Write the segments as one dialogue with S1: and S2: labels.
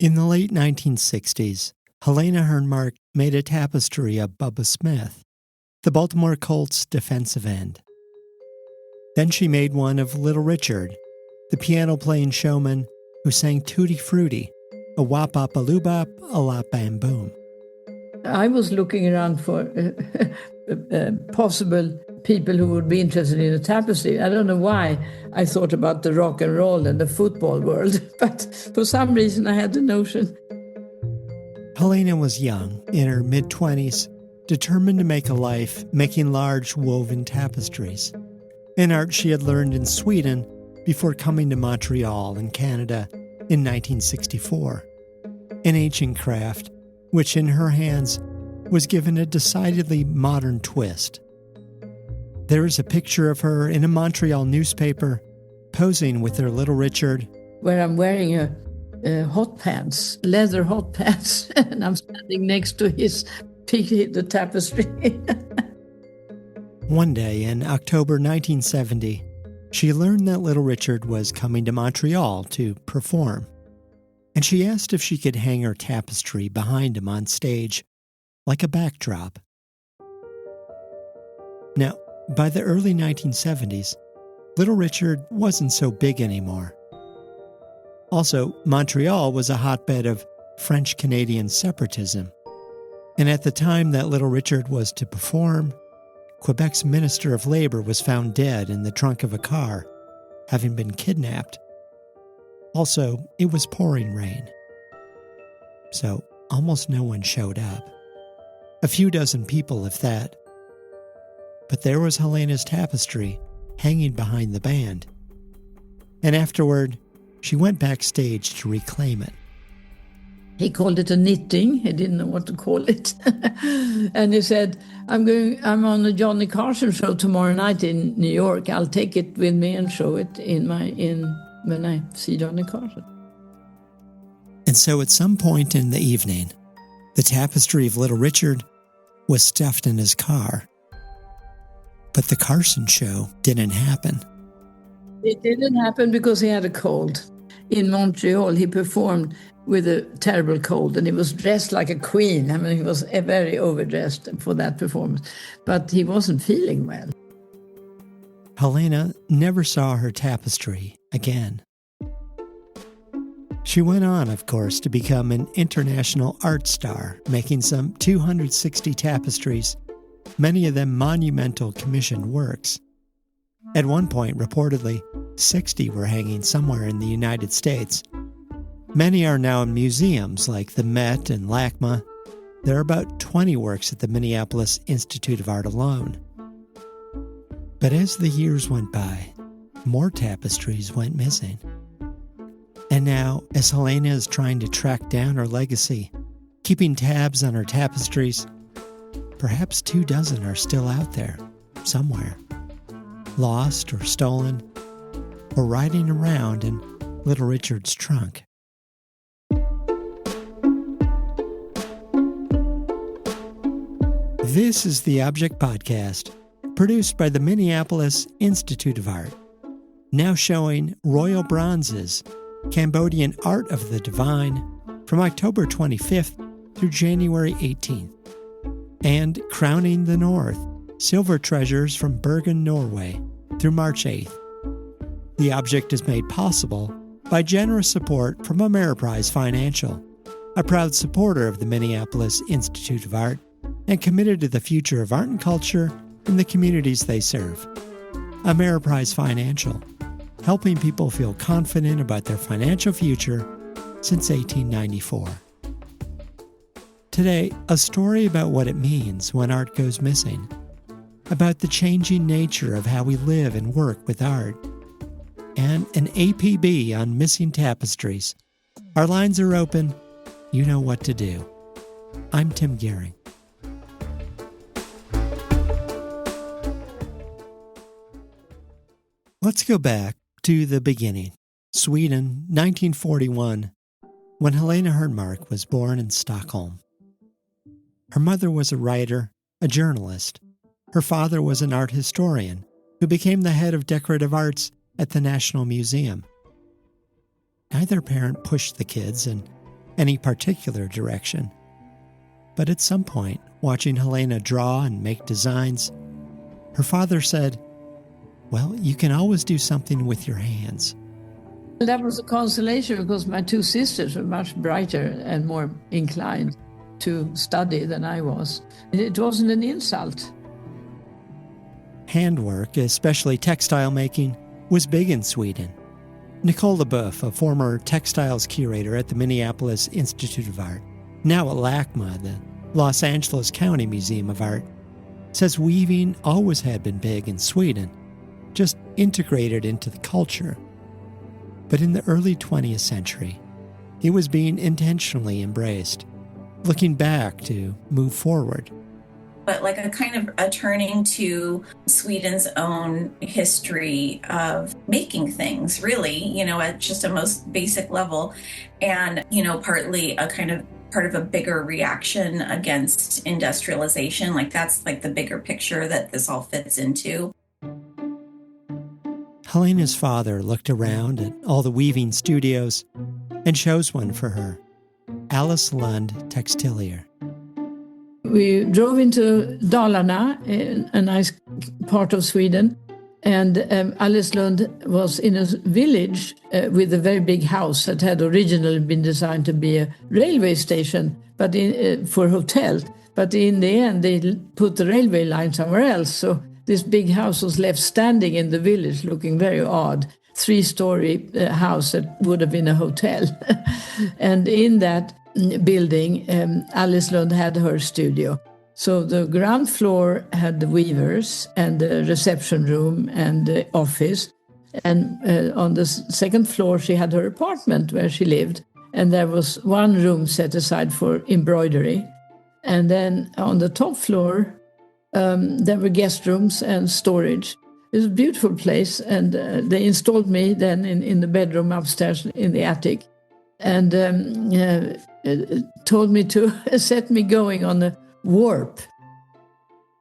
S1: In the late 1960s, Helena Hernmarck made a tapestry of Bubba Smith, the Baltimore Colts defensive end. Then she made one of Little Richard, the piano-playing showman who sang Tutti Frutti, a wop-bop-a-loo-bop, a lop-bam-boom.
S2: I was looking around for possible people who would be interested in a tapestry. I don't know why I thought about the rock and roll and the football world, but for some reason I had the notion.
S1: Helena was young, in her mid-20s, determined to make a life making large woven tapestries, an art she had learned in Sweden before coming to Montreal in Canada in 1964, an ancient craft which in her hands was given a decidedly modern twist. There is a picture of her in a Montreal newspaper posing with her Little Richard,
S2: where I'm wearing a hot pants, leather hot pants, and I'm standing next to the tapestry.
S1: One day in October 1970, she learned that Little Richard was coming to Montreal to perform, and she asked if she could hang her tapestry behind him on stage, like a backdrop. Now, by the early 1970s, Little Richard wasn't so big anymore. Also, Montreal was a hotbed of French-Canadian separatism, and at the time that Little Richard was to perform, Quebec's Minister of Labor was found dead in the trunk of a car, having been kidnapped. Also, it was pouring rain. So, almost no one showed up. A few dozen people, if that. But there was Helena's tapestry hanging behind the band. And afterward, she went backstage to reclaim it.
S2: He called it a knitting. He didn't know what to call it. And he said, I'm on the Johnny Carson show tomorrow night in New York. I'll take it with me and show it when I see Johnny Carson.
S1: And so at some point in the evening, the tapestry of Little Richard was stuffed in his car. But the Carson show didn't happen.
S2: It didn't happen because he had a cold. In Montreal, he performed with a terrible cold, and he was dressed like a queen. I mean, he was very overdressed for that performance, but he wasn't feeling well.
S1: Helena never saw her tapestry again. She went on, of course, to become an international art star, making some 260 tapestries, many of them monumental commissioned works. At one point, reportedly, 60 were hanging somewhere in the United States. Many are now in museums like the Met and LACMA. There are about 20 works at the Minneapolis Institute of Art alone. But as the years went by, more tapestries went missing. And now, as Helena is trying to track down her legacy, keeping tabs on her tapestries, perhaps 24 are still out there, somewhere, lost or stolen, or riding around in Little Richard's trunk. This is the Object Podcast, produced by the Minneapolis Institute of Art, now showing Royal Bronzes, Cambodian Art of the Divine, from October 25th through January 18th, and Crowning the North, Silver Treasures from Bergen, Norway, through March 8th. The Object is made possible by generous support from Ameriprise Financial, a proud supporter of the Minneapolis Institute of Art and committed to the future of art and culture in the communities they serve. Ameriprise Financial, helping people feel confident about their financial future since 1894. Today, a story about what it means when art goes missing, about the changing nature of how we live and work with art, and an APB on missing tapestries. Our lines are open. You know what to do. I'm Tim Gihring. Let's go back to the beginning, Sweden, 1941, when Helena Hernmarck was born in Stockholm. Her mother was a writer, a journalist. Her father was an art historian who became the head of decorative arts at the National Museum. Neither parent pushed the kids, and any particular direction. But at some point, watching Helena draw and make designs, her father said, "Well, you can always do something with your hands."
S2: That was a consolation because my two sisters were much brighter and more inclined to study than I was. It wasn't an insult.
S1: Handwork, especially textile making, was big in Sweden. Nicole LeBoeuf, a former textiles curator at the Minneapolis Institute of Art, now at LACMA, the Los Angeles County Museum of Art, says weaving always had been big in Sweden, just integrated into the culture. But in the early 20th century, it was being intentionally embraced, looking back to move forward.
S3: But like a kind of a turning to Sweden's own history of making things, really, at just a most basic level. And, partly a kind of part of a bigger reaction against industrialization. Like that's like the bigger picture that this all fits into.
S1: Helena's father looked around at all the weaving studios and chose one for her, Alice Lund Textilier.
S2: We drove into Dalarna, a nice part of Sweden, and Alice Lund was in a village with a very big house that had originally been designed to be a railway station, but for hotel. But in the end, they put the railway line somewhere else. So this big house was left standing in the village, looking very odd. 3-story house that would have been a hotel. And in that building, Alice Lund had her studio. So the ground floor had the weavers and the reception room and the office. And on the second floor, she had her apartment where she lived. And there was one room set aside for embroidery. And then on the top floor, there were guest rooms and storage. It was a beautiful place. And they installed me then in the bedroom upstairs in the attic. And told me to set me going on the warp.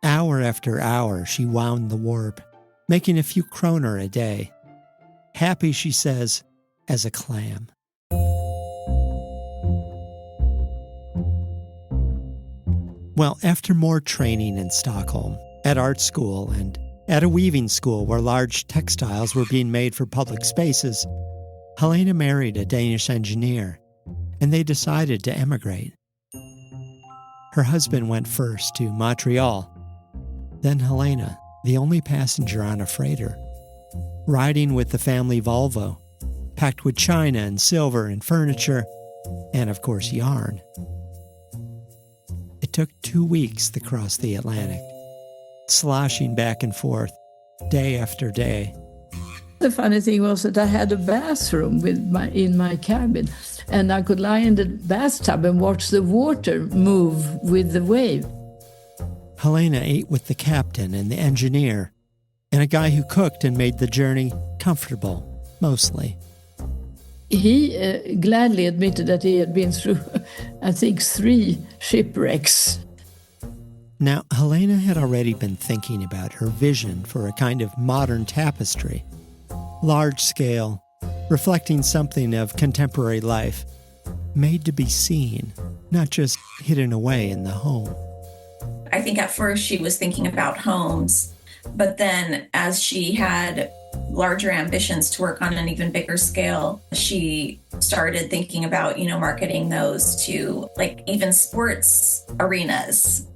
S1: Hour after hour, she wound the warp, making a few kroner a day. Happy, she says, as a clam. Well, after more training in Stockholm, at art school, and at a weaving school where large textiles were being made for public spaces, Helena married a Danish engineer, and they decided to emigrate. Her husband went first to Montreal, then Helena, the only passenger on a freighter, riding with the family Volvo, packed with china and silver and furniture, and of course yarn. It took 2 weeks to cross the Atlantic, sloshing back and forth, day after day.
S2: The funny thing was that I had a bathroom in my cabin, and I could lie in the bathtub and watch the water move with the wave.
S1: Helena ate with the captain and the engineer, and a guy who cooked and made the journey comfortable, mostly.
S2: He gladly admitted that he had been through, I think, 3 shipwrecks.
S1: Now, Helena had already been thinking about her vision for a kind of modern tapestry. Large scale, reflecting something of contemporary life, made to be seen, not just hidden away in the home.
S3: I think at first she was thinking about homes, but then as she had larger ambitions to work on an even bigger scale, she started thinking about, marketing those to even sports arenas.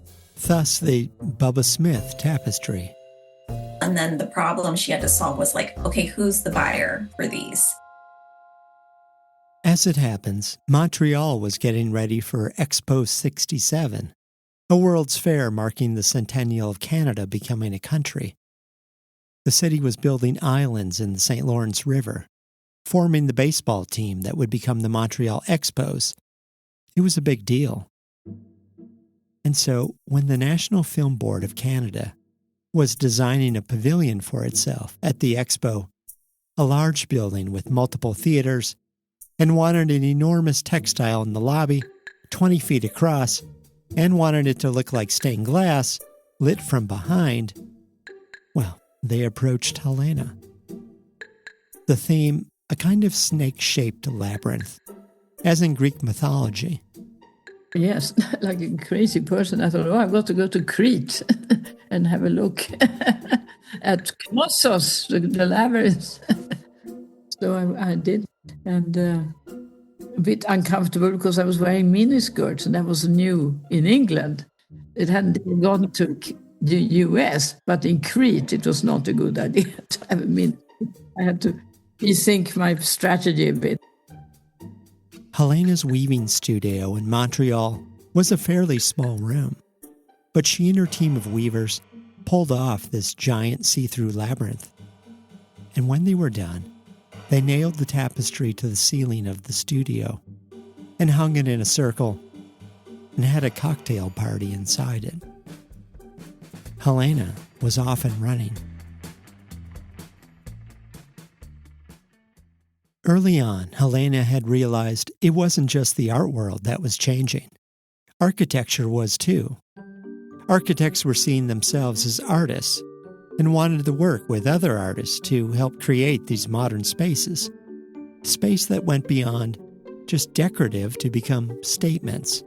S1: Thus the Bubba Smith tapestry.
S3: And then the problem she had to solve was okay, who's the buyer for these?
S1: As it happens, Montreal was getting ready for Expo 67, a World's Fair marking the centennial of Canada becoming a country. The city was building islands in the St. Lawrence River, forming the baseball team that would become the Montreal Expos. It was a big deal. And so, when the National Film Board of Canada was designing a pavilion for itself at the Expo, a large building with multiple theaters, and wanted an enormous textile in the lobby, 20 feet across, and wanted it to look like stained glass, lit from behind, well, they approached Helena. The theme, a kind of snake-shaped labyrinth, as in Greek mythology.
S2: Yes, like a crazy person. I thought, I've got to go to Crete and have a look at Knossos, the labyrinth. So I did, and a bit uncomfortable because I was wearing miniskirts, and that was new in England. It hadn't even gone to the US, but in Crete it was not a good idea to have a miniskirt. I had to rethink my strategy a bit.
S1: Helena's weaving studio in Montreal was a fairly small room, but she and her team of weavers pulled off this giant see-through labyrinth. And when they were done, they nailed the tapestry to the ceiling of the studio and hung it in a circle and had a cocktail party inside it. Helena was off and running. Early on, Helena had realized it wasn't just the art world that was changing. Architecture was too. Architects were seeing themselves as artists and wanted to work with other artists to help create these modern spaces. Space that went beyond just decorative to become statements.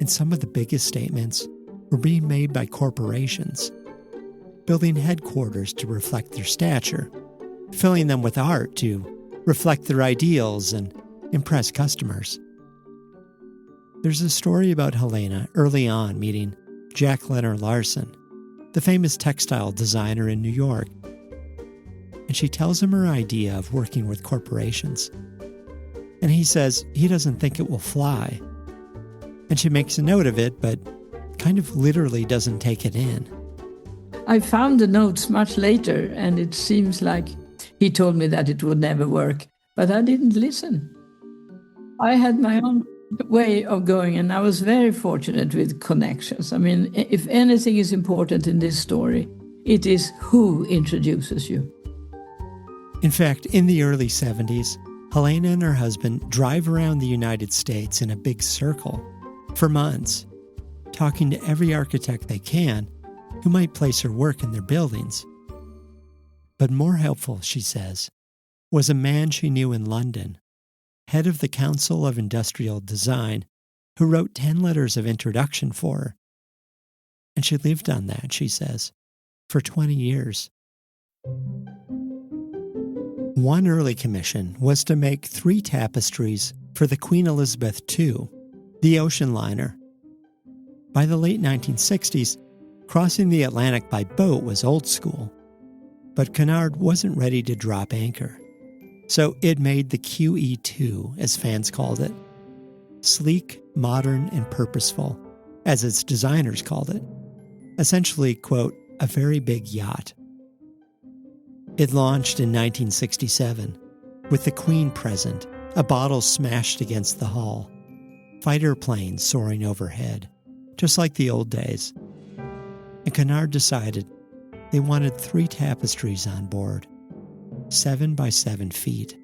S1: And some of the biggest statements were being made by corporations, building headquarters to reflect their stature, filling them with art to reflect their ideals and impress customers. There's a story about Helena early on meeting Jack Leonard Larson, the famous textile designer in New York. And she tells him her idea of working with corporations. And he says he doesn't think it will fly. And she makes a note of it, but kind of literally doesn't take it in.
S2: I found the notes much later, and it seems like he told me that it would never work, but I didn't listen. I had my own way of going, and I was very fortunate with connections. I mean, if anything is important in this story, it is who introduces you.
S1: In fact, in the early 70s, Helena and her husband drive around the United States in a big circle for months, talking to every architect they can who might place her work in their buildings. But more helpful, she says, was a man she knew in London, head of the Council of Industrial Design, who wrote 10 letters of introduction for her. And she lived on that, she says, for 20 years. One early commission was to make 3 tapestries for the Queen Elizabeth II, the ocean liner. By the late 1960s, crossing the Atlantic by boat was old school. But Cunard wasn't ready to drop anchor. So it made the QE2, as fans called it. Sleek, modern, and purposeful, as its designers called it. Essentially, quote, a very big yacht. It launched in 1967, with the Queen present, a bottle smashed against the hull, fighter planes soaring overhead, just like the old days. And Cunard decided they wanted 3 tapestries on board, 7 by 7 feet.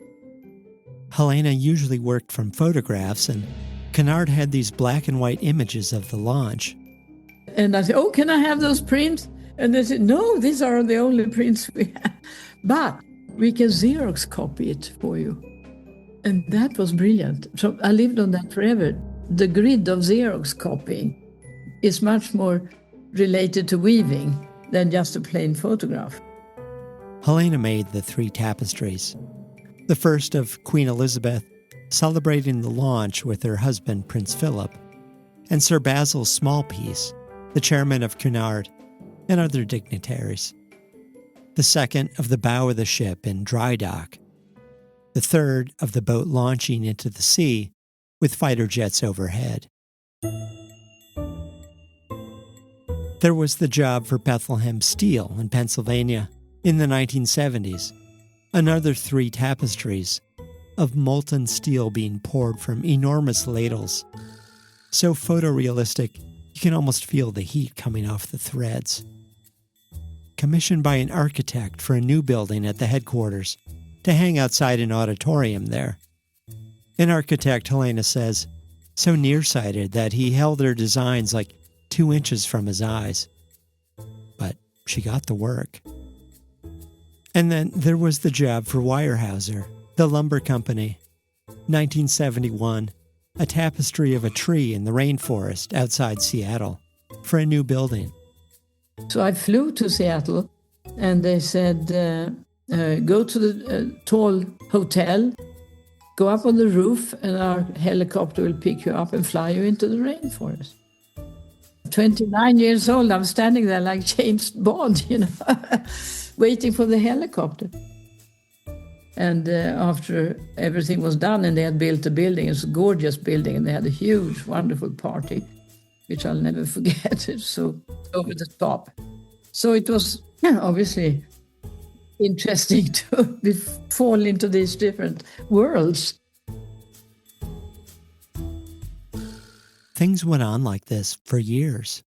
S1: Helena usually worked from photographs, and Cunard had these black and white images of the launch.
S2: And I said, can I have those prints? And they said, no, these are the only prints we have. But we can Xerox copy it for you. And that was brilliant. So I lived on that forever. The grid of Xerox copying is much more related to weaving than just a plain photograph.
S1: Helena made the 3 tapestries. The first of Queen Elizabeth celebrating the launch with her husband, Prince Philip, and Sir Basil's small piece, the chairman of Cunard, and other dignitaries. The second of the bow of the ship in dry dock. The third of the boat launching into the sea with fighter jets overhead. There was the job for Bethlehem Steel in Pennsylvania in the 1970s. Another 3 tapestries of molten steel being poured from enormous ladles. So photorealistic, you can almost feel the heat coming off the threads. Commissioned by an architect for a new building at the headquarters to hang outside an auditorium there. An architect, Helena says, so nearsighted that he held her designs like 2 inches from his eyes. But she got the work. And then there was the job for Weyerhaeuser, the lumber company. 1971, a tapestry of a tree in the rainforest outside Seattle for a new building.
S2: So I flew to Seattle, and they said, go to the tall hotel, go up on the roof, and our helicopter will pick you up and fly you into the rainforest. 29 years old, I'm standing there like James Bond, waiting for the helicopter. And after everything was done and they had built a building, it was a gorgeous building, and they had a huge, wonderful party, which I'll never forget. It's so over the top. So it was obviously interesting to fall into these different worlds.
S1: Things went on like this for years.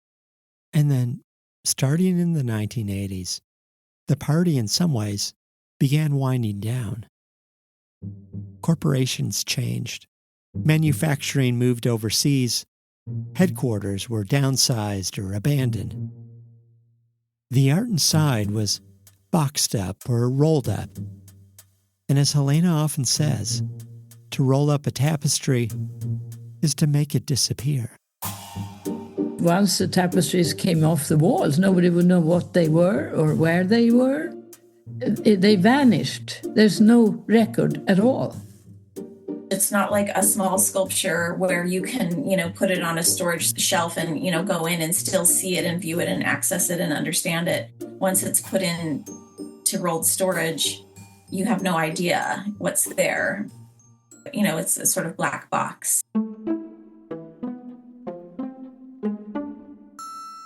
S1: And then, starting in the 1980s, the party in some ways began winding down. Corporations changed. Manufacturing moved overseas. Headquarters were downsized or abandoned. The art inside was boxed up or rolled up. And as Helena often says, to roll up a tapestry is to make it disappear.
S2: Once the tapestries came off the walls, nobody would know what they were or where they were. They vanished. There's no record at all.
S3: It's not like a small sculpture where you can, put it on a storage shelf and, go in and still see it and view it and access it and understand it. Once it's put in to rolled storage, you have no idea what's there. It's a sort of black box.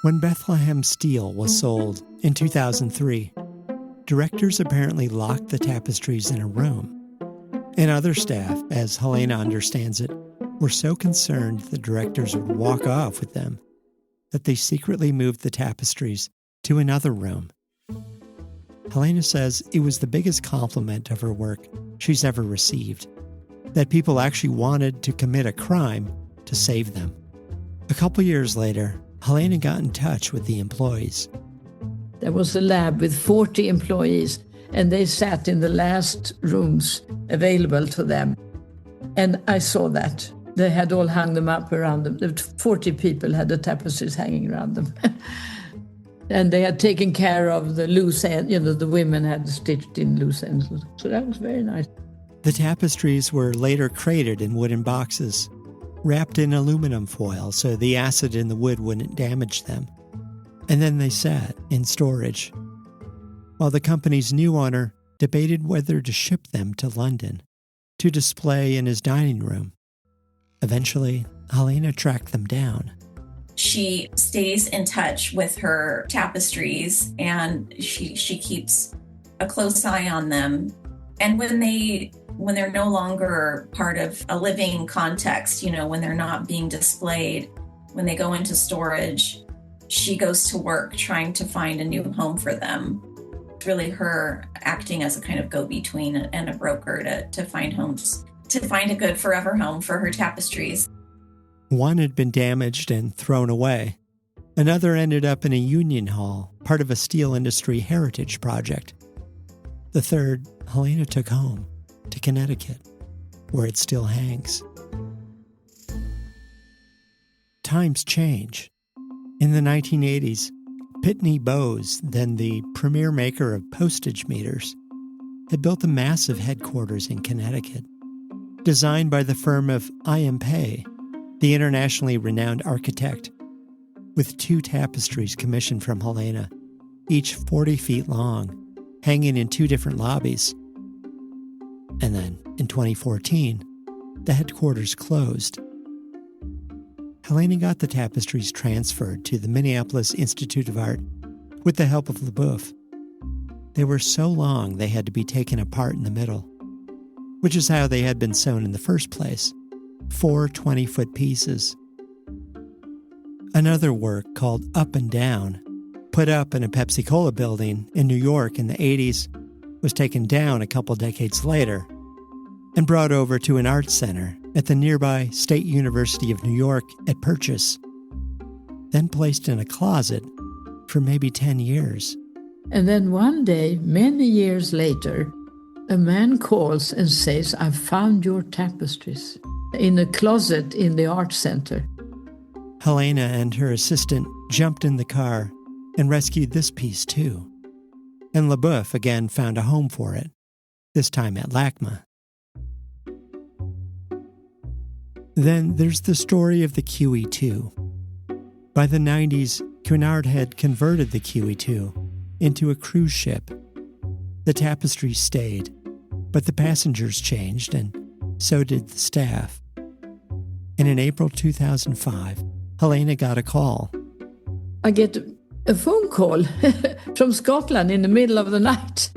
S1: When Bethlehem Steel was sold in 2003, directors apparently locked the tapestries in a room. And other staff, as Helena understands it, were so concerned the directors would walk off with them that they secretly moved the tapestries to another room. Helena says it was the biggest compliment of her work she's ever received, that people actually wanted to commit a crime to save them. A couple years later, Helena got in touch with the employees.
S2: There was a lab with 40 employees, and they sat in the last rooms available to them. And I saw that. They had all hung them up around them. 40 people had the tapestries hanging around them. And they had taken care of the loose end, the women had stitched in loose ends. So that was very nice.
S1: The tapestries were later crated in wooden boxes, wrapped in aluminum foil so the acid in the wood wouldn't damage them. And then they sat in storage, while the company's new owner debated whether to ship them to London to display in his dining room. Eventually, Helena tracked them down.
S3: She stays in touch with her tapestries, and she keeps a close eye on them. And when they're no longer part of a living context, when they're not being displayed, when they go into storage, she goes to work trying to find a new home for them. It's really her acting as a kind of go-between and a broker to find homes, to find a good forever home for her tapestries.
S1: One had been damaged and thrown away. Another ended up in a union hall, part of a steel industry heritage project. The third, Helena took home to Connecticut, where it still hangs. Times change. In the 1980s, Pitney Bowes, then the premier maker of postage meters, had built a massive headquarters in Connecticut, designed by the firm of I.M. Pei, the internationally renowned architect, with 2 tapestries commissioned from Helena, each 40 feet long, hanging in 2 different lobbies. And then, in 2014, the headquarters closed. Helena got the tapestries transferred to the Minneapolis Institute of Art with the help of LeBoeuf. They were so long they had to be taken apart in the middle, which is how they had been sewn in the first place, 4 20-foot pieces. Another work called Up and Down, put up in a Pepsi-Cola building in New York in the 80s, was taken down a couple decades later and brought over to an art center at the nearby State University of New York at Purchase, then placed in a closet for maybe 10 years.
S2: And then one day, many years later, A man calls and says, "I found your tapestries," in a closet in the art center.
S1: Helena and her assistant jumped in the car and rescued this piece too. And LeBoeuf again found a home for it, this time at LACMA. Then there's the story of the QE2. By the 90s, Cunard had converted the QE2 into a cruise ship. The Tapestries stayed, but the passengers changed, and so did the staff. And in April 2005, Helena got a call.
S2: I get a phone call from Scotland in the middle of the night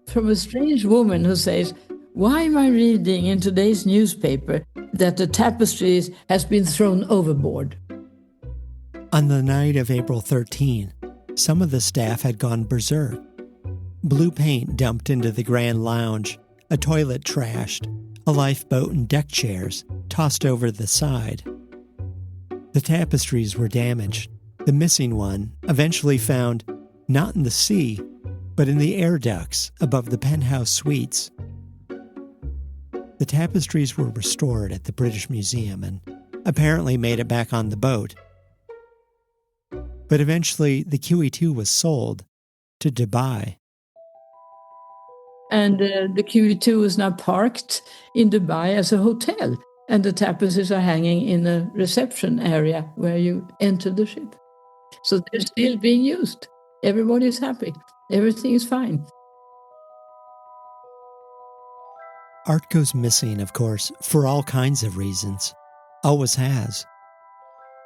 S2: from a strange woman who says, "Why am I reading in today's newspaper that the Tapestries has been thrown overboard?"
S1: On the night of April 13, some of the staff had gone berserk. Blue paint dumped into the Grand Lounge, a toilet trashed, a lifeboat and deck chairs tossed over the side. The tapestries were damaged. The missing one eventually found not in the sea, but in the air ducts above the penthouse suites. The tapestries were restored at the British Museum and apparently made it back on the boat. But eventually, the QE2 was sold to Dubai.
S2: And the QE2 is now parked in Dubai as a hotel. And the tapestries are hanging in the reception area where you enter the ship. So they're still being used. Everybody is happy. Everything is fine.
S1: Art goes missing, of course, for all kinds of reasons. Always has.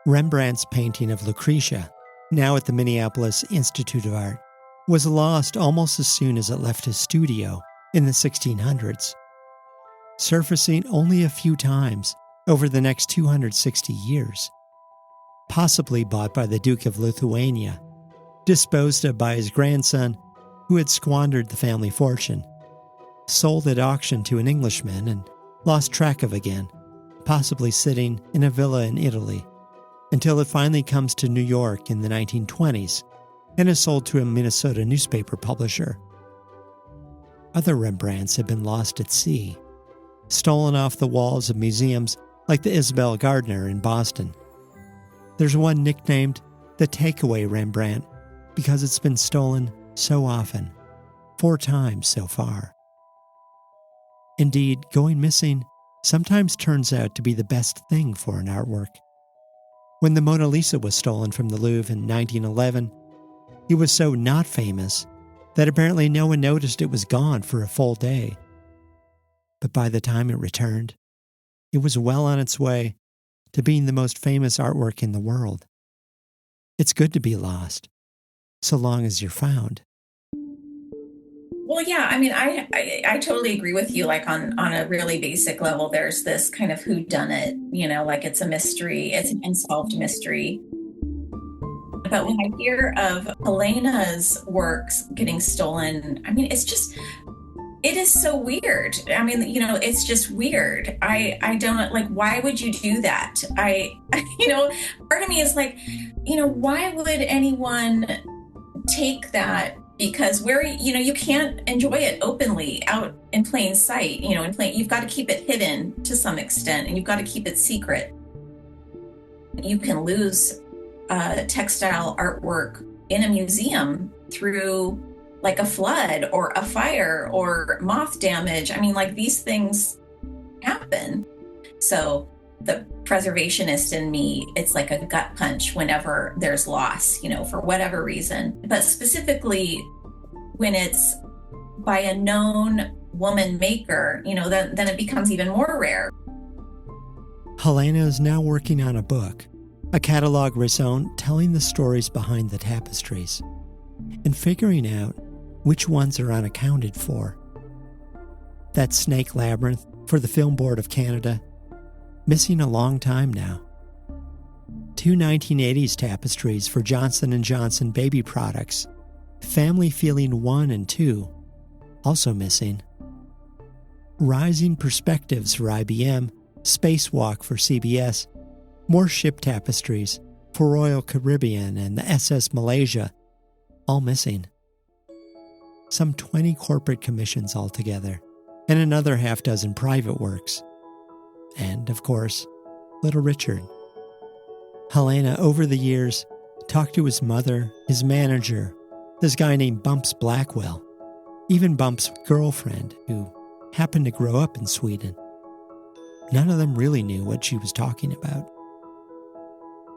S1: Rembrandt's painting of Lucretia, now at the Minneapolis Institute of Art, was lost almost as soon as it left his studio in the 1600s, surfacing only a few times over the next 260 years, possibly bought by the Duke of Lithuania, disposed of by his grandson, who had squandered the family fortune, sold at auction to an Englishman and lost track of again, possibly sitting in a villa in Italy, until it finally comes to New York in the 1920s and is sold to a Minnesota newspaper publisher. Other Rembrandts have been lost at sea, stolen off the walls of museums like the Isabel Gardner in Boston. There's one nicknamed the Takeaway Rembrandt because it's been stolen so often, 4 times so far. Indeed, going missing sometimes turns out to be the best thing for an artwork. When the Mona Lisa was stolen from the Louvre in 1911, it was so not famous that apparently no one noticed it was gone for a full day. But by the time it returned, it was well on its way to being the most famous artwork in the world. It's good to be lost, so long as you're found.
S3: Well, yeah, I mean, I totally agree with you. Like on a really basic level, there's this kind of whodunit, like it's a mystery, it's an unsolved mystery. But when I hear of Helena's works getting stolen, I mean, it is so weird. I mean, it's just weird. I don't like, why would you do that? Part of me is like, why would anyone take that? Because you can't enjoy it openly out in plain sight, you've got to keep it hidden to some extent, and you've got to keep it secret. You can lose textile artwork in a museum through like a flood or a fire or moth damage. I mean, like, these things happen. So the preservationist in me, it's like a gut punch whenever there's loss, for whatever reason. But specifically when it's by a known woman maker, then it becomes even more rare.
S1: Helena is now working on a book, a catalog raison telling the stories behind the tapestries, and figuring out which ones are unaccounted for. That snake labyrinth for the Film Board of Canada, missing a long time now. 2 1980s tapestries for Johnson & Johnson baby products, Family Feeling 1 and 2, also missing. Rising Perspectives for IBM, Spacewalk for CBS, more ship tapestries for Royal Caribbean and the SS Malaysia, all missing. Some 20 corporate commissions altogether, and another half dozen private works. And, of course, Little Richard. Helena, over the years, talked to his mother, his manager, this guy named Bumps Blackwell, even Bumps' girlfriend, who happened to grow up in Sweden. None of them really knew what she was talking about.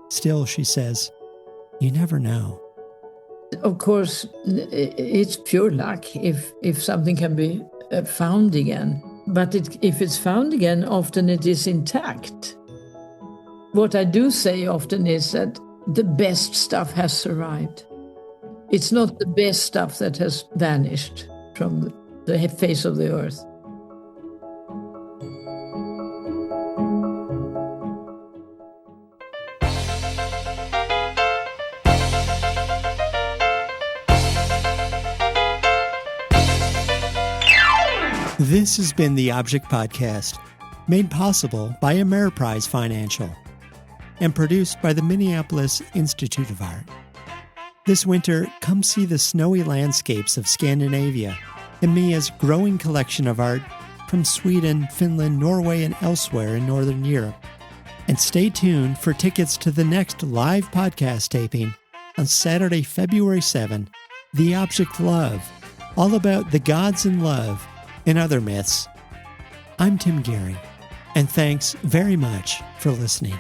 S1: Still, she says, you never know.
S2: Of course, it's pure luck if something can be found again. But if it's found again, often it is intact. What I do say often is that the best stuff has survived. It's not the best stuff that has vanished from the face of the earth.
S1: This has been the Object Podcast, made possible by Ameriprise Financial and produced by the Minneapolis Institute of Art. This winter, come see the snowy landscapes of Scandinavia and Mia's growing collection of art from Sweden, Finland, Norway, and elsewhere in Northern Europe. And stay tuned for tickets to the next live podcast taping on Saturday, February 7, The Object Love, all about the gods and love and other myths. I'm Tim Gihring, and thanks very much for listening.